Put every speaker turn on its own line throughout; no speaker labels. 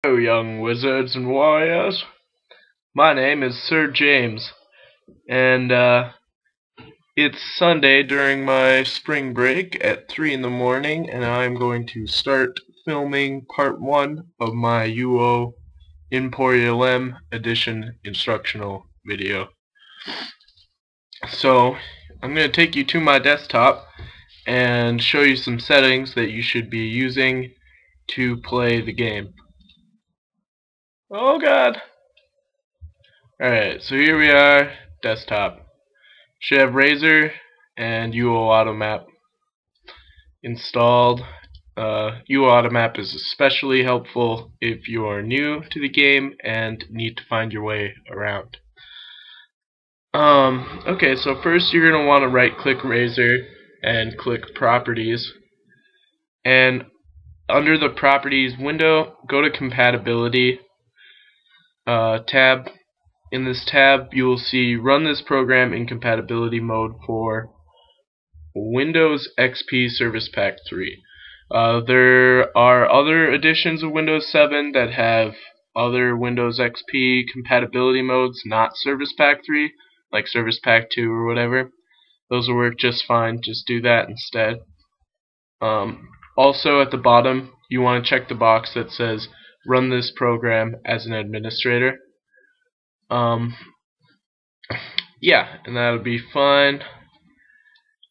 Hello, young wizards and warriors. My name is Sir James, and it's Sunday during my spring break at 3 in the morning, and I'm going to start filming part 1 of my UO Ylem edition instructional video. So, I'm going to take you to my desktop and show you some settings that you should be using to play the game. Oh god! Alright, so here we are, desktop. Should have Razor and UO Automap installed. UO Automap is especially helpful if you are new to the game and need to find your way around. Okay, so first you're going to want to right click Razor and click Properties. And under the Properties window, go to Compatibility tab. In this tab, you will see Run this program in compatibility mode for Windows XP Service Pack 3. There are other editions of Windows 7 that have other Windows XP compatibility modes, not Service Pack 3, like Service Pack 2 or whatever. Those will work just fine. Just do that instead. Also, at the bottom, you want to check the box that says Run this program as an administrator. Yeah, and that'll be fine.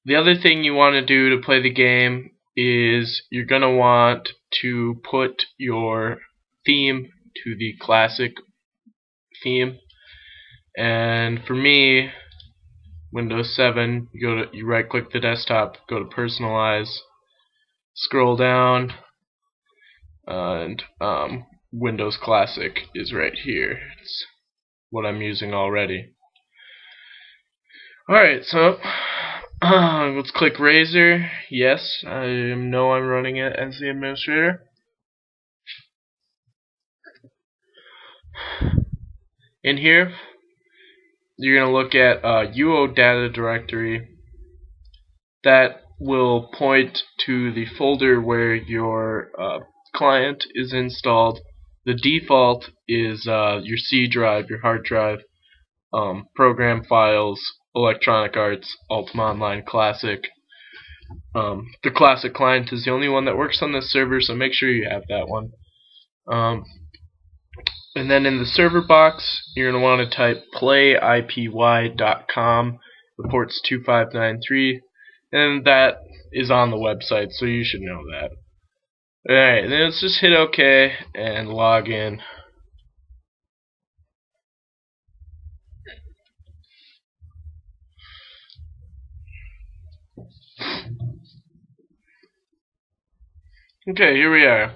The other thing you want to do to play the game is you're going to want to put your theme to the classic theme. And for me, Windows 7, you right click the desktop, go to personalize, scroll down, and Windows Classic is right here. It's what I'm using already. Alright, so let's click Razor. Yes, I know I'm running it as the administrator. In here, you're going to look at UO data directory. That will point to the folder where your client is installed. The default is your C drive, your hard drive, program files, Electronic Arts, Ultima Online Classic. The Classic client is the only one that works on this server, so make sure you have that one. And then in the server box, you're going to want to type playipy.com. The port's 2593, and that is on the website, so you should know that. Alright, then let's just hit OK and log in. Okay, here we are.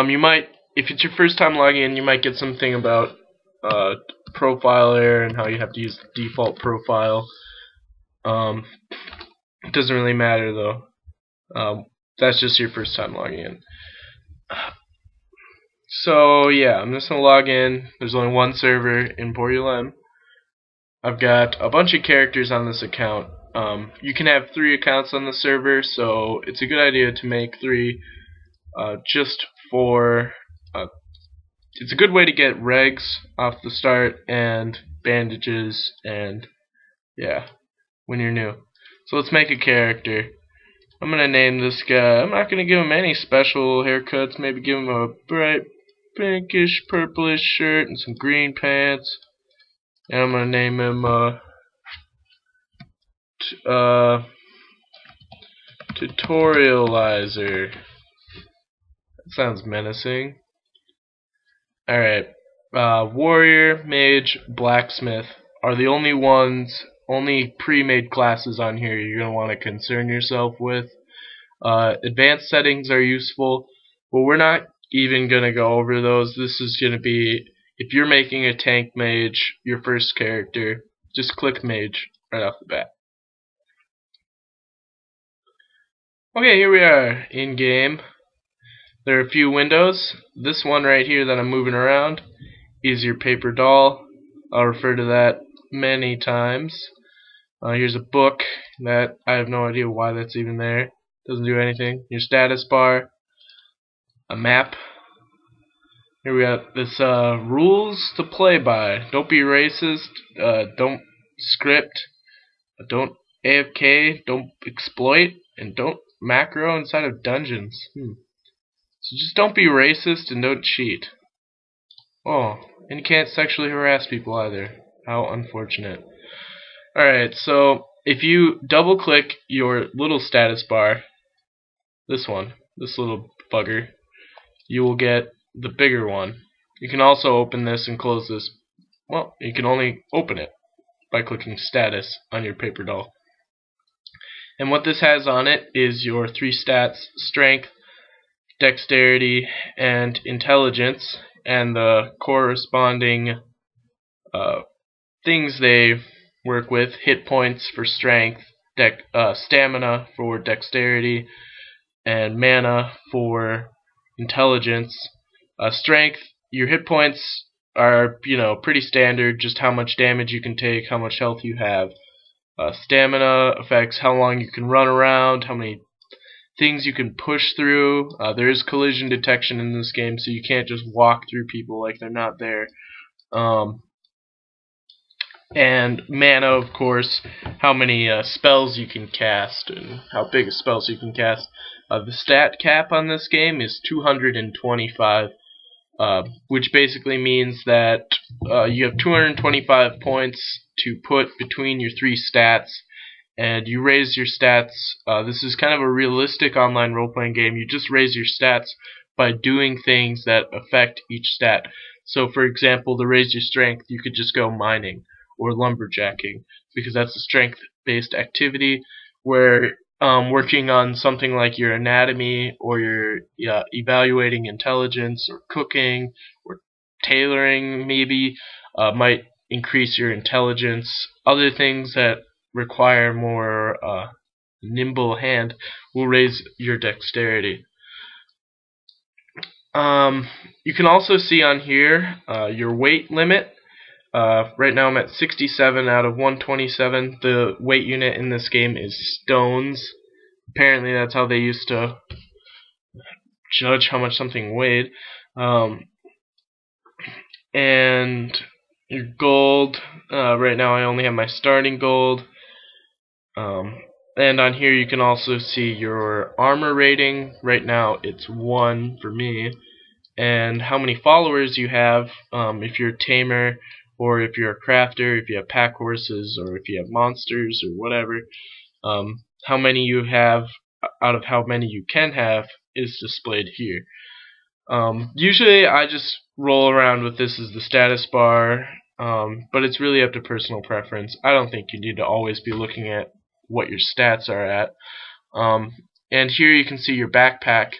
You might, if it's your first time logging in, you might get something about profile error and how you have to use the default profile. It doesn't really matter though. That's just your first time logging in. So yeah, I'm just gonna log in. There's only one server in Ylem. I've got a bunch of characters on this account. You can have 3 accounts on the server, so it's a good idea to make 3 just for it's a good way to get regs off the start and bandages and yeah, when you're new. So let's make a character. I'm gonna name this guy. I'm not gonna give him any special haircuts. Maybe give him a bright pinkish purplish shirt and some green pants. And I'm gonna name him Tutorializer. That sounds menacing. Alright. Warrior, Mage, Blacksmith are the only pre-made classes on here you're going to want to concern yourself with. Advanced settings are useful, but we're not even going to go over those. This is going to be, if you're making a tank mage, your first character, just click Mage right off the bat. Okay, here we are in game. There are a few windows. This one right here that I'm moving around is your paper doll. I'll refer to that many times. Here's a book that I have no idea why that's even there. Doesn't do anything. Your status bar, a map. Here we got this rules to play by. Don't be racist. Don't script. Don't AFK. Don't exploit. And don't macro inside of dungeons. So just don't be racist and don't cheat. Oh, and you can't sexually harass people either. How unfortunate. Alright, so if you double click your little status bar, this little bugger, you will get the bigger one. You can also open this and close this. Well, you can only open it by clicking status on your paper doll. And what this has on it is your 3 stats: strength, dexterity, and intelligence, and the corresponding things they work with: hit points for strength, stamina for dexterity, and mana for intelligence. Strength, your hit points are, pretty standard, just how much damage you can take, how much health you have. Stamina affects how long you can run around, how many things you can push through. There is collision detection in this game, so you can't just walk through people like they're not there. And mana, of course, how many spells you can cast and how big of spells you can cast. The stat cap on this game is 225, which basically means that you have 225 points to put between your 3 stats, and you raise your stats. This is kind of a realistic online role-playing game. You just raise your stats by doing things that affect each stat. So, for example, to raise your strength, you could just go mining or lumberjacking, because that's a strength-based activity, where working on something like your anatomy, or your evaluating intelligence, or cooking, or tailoring maybe, might increase your intelligence. Other things that require more nimble hand will raise your dexterity. You can also see on here your weight limit. Right now I'm at 67 out of 127. The weight unit in this game is stones. Apparently that's how they used to judge how much something weighed. And your gold, right now I only have my starting gold. And on here you can also see your armor rating. Right now it's 1 for me. And how many followers you have, if you're a tamer, or if you're a crafter, if you have pack horses, or if you have monsters, or whatever. How many you have out of how many you can have is displayed here. Usually I just roll around with this as the status bar, but it's really up to personal preference. I don't think you need to always be looking at what your stats are at. And here you can see your backpack.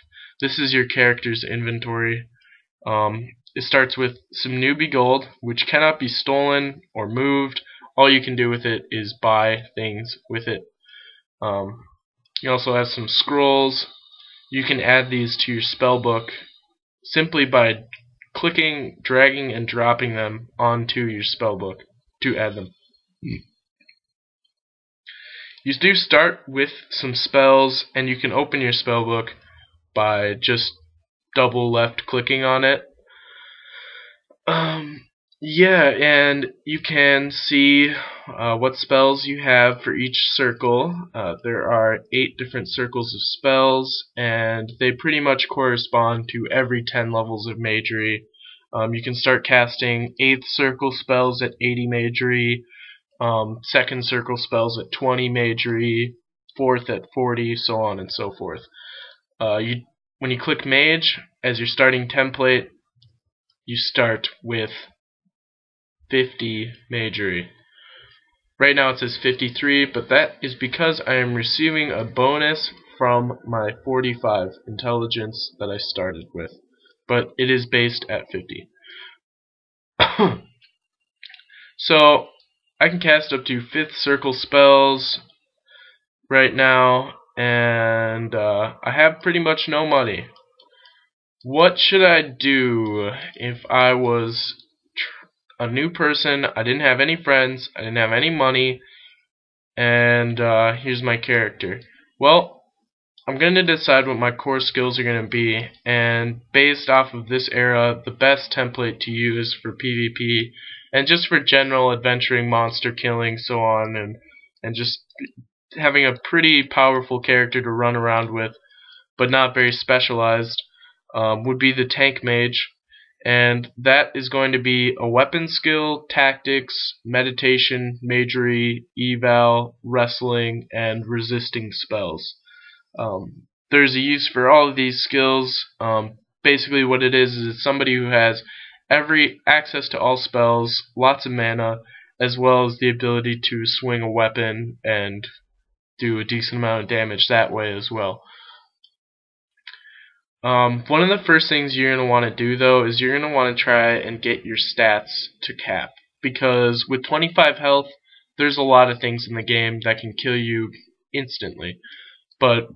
This is your character's inventory. It starts with some newbie gold, which cannot be stolen or moved. All you can do with it is buy things with it. You also have some scrolls. You can add these to your spellbook simply by clicking, dragging, and dropping them onto your spellbook to add them. You do start with some spells, and you can open your spellbook by just double left clicking on it. Yeah, and you can see what spells you have for each circle. There are 8 different circles of spells, and they pretty much correspond to every 10 levels of magery. You can start casting 8th circle spells at 80 magery, 2nd circle spells at 20 magery, 4th at 40, so on and so forth. When you click mage as your starting template, you start with 50 magery. Right now it says 53, but that is because I am receiving a bonus from my 45 intelligence that I started with. But it is based at 50. So I can cast up to 5th circle spells right now, and I have pretty much no money. What should I do if I was a new person? I didn't have any friends, I didn't have any money, and here's my character. Well, I'm going to decide what my core skills are going to be, and based off of this era, the best template to use for PvP and just for general adventuring, monster killing, so on, and just having a pretty powerful character to run around with, but not very specialized, would be the tank mage. And that is going to be a weapon skill, tactics, meditation, magery, eval, wrestling, and resisting spells. There's a use for all of these skills. Basically what it is it's somebody who has every access to all spells, lots of mana, as well as the ability to swing a weapon and do a decent amount of damage that way as well. One of the first things you're going to want to do, though, is you're going to want to try and get your stats to cap. Because with 25 health, there's a lot of things in the game that can kill you instantly. But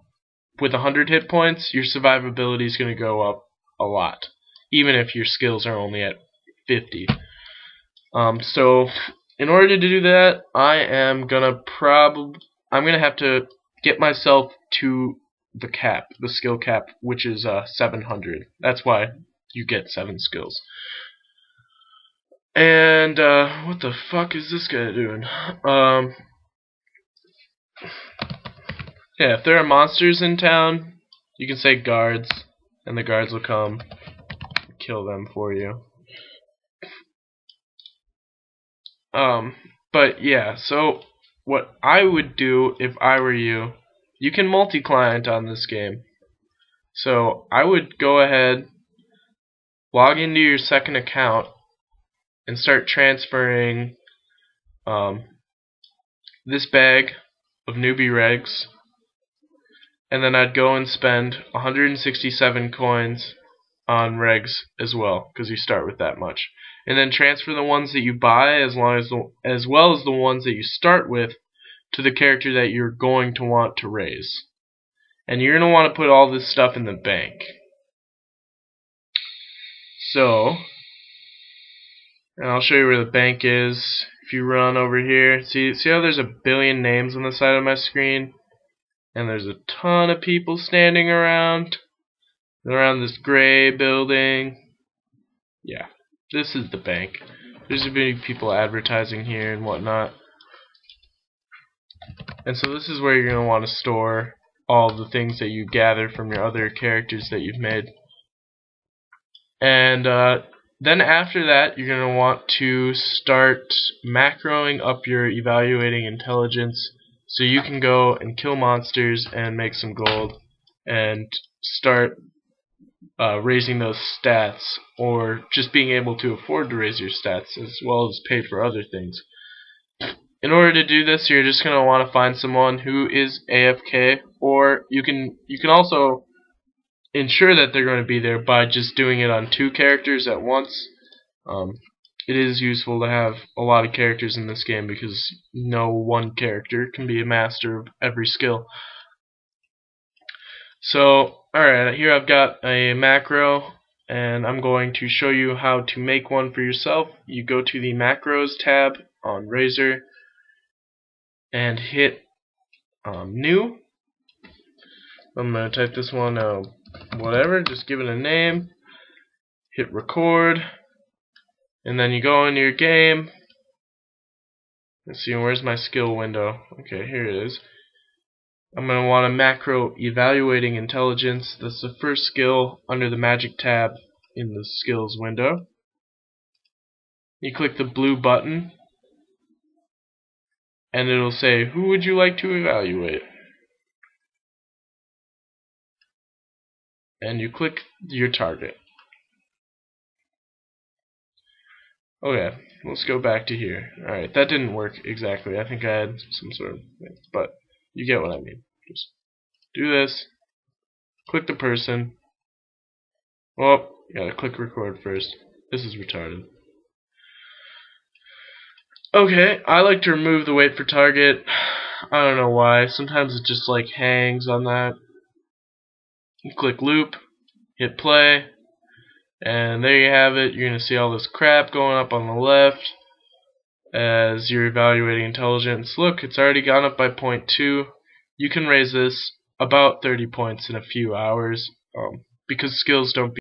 with 100 hit points, your survivability is going to go up a lot, even if your skills are only at 50. So, in order to do that, I'm going to have to get myself to the cap, the skill cap, which is 700. That's why you get 7 skills. And what the fuck is this guy doing? Yeah, if there are monsters in town, you can say guards, and the guards will come kill them for you. But yeah, so what I would do if I were you, you can multi-client on this game. So I would go ahead, log into your second account, and start transferring this bag of newbie regs, and then I'd go and spend 167 coins on regs as well, because you start with that much. And then transfer the ones that you buy as well as the ones that you start with to the character that you're going to want to raise. And you're going to want to put all this stuff in the bank. So, and I'll show you where the bank is. If you run over here, see how there's a billion names on the side of my screen? And there's a ton of people standing around this gray building. Yeah, this is the bank. There's a bit of people advertising here and whatnot. And so this is where you're going to want to store all the things that you gather from your other characters that you've made. And then after that, you're going to want to start macroing up your evaluating intelligence so you can go and kill monsters and make some gold and start raising those stats, or just being able to afford to raise your stats as well as pay for other things. In order to do this, you're just going to want to find someone who is AFK, or you can also ensure that they're going to be there by just doing it on 2 characters at once. It is useful to have a lot of characters in this game because no one character can be a master of every skill. So, alright, here I've got a macro, and I'm going to show you how to make one for yourself. You go to the Macros tab on Razer, and hit New. I'm going to type this one, whatever, just give it a name. Hit Record, and then you go into your game. Let's see, where's my skill window? Okay, here it is. I'm going to want a macro evaluating intelligence. That's the first skill under the magic tab in the skills window. You click the blue button, and it'll say, who would you like to evaluate? And you click your target. Okay, let's go back to here. Alright, that didn't work exactly. I think I had some sort of thing, but you get what I mean. Just do this, click the person. Well, you gotta click record first. This is retarded. Okay, I like to remove the wait for target. I don't know why. Sometimes it just like hangs on that. You click loop, hit play, and there you have it. You're going to see all this crap going up on the left as you're evaluating intelligence. Look, it's already gone up by 0.2. You can raise this about 30 points in a few hours, because skills don't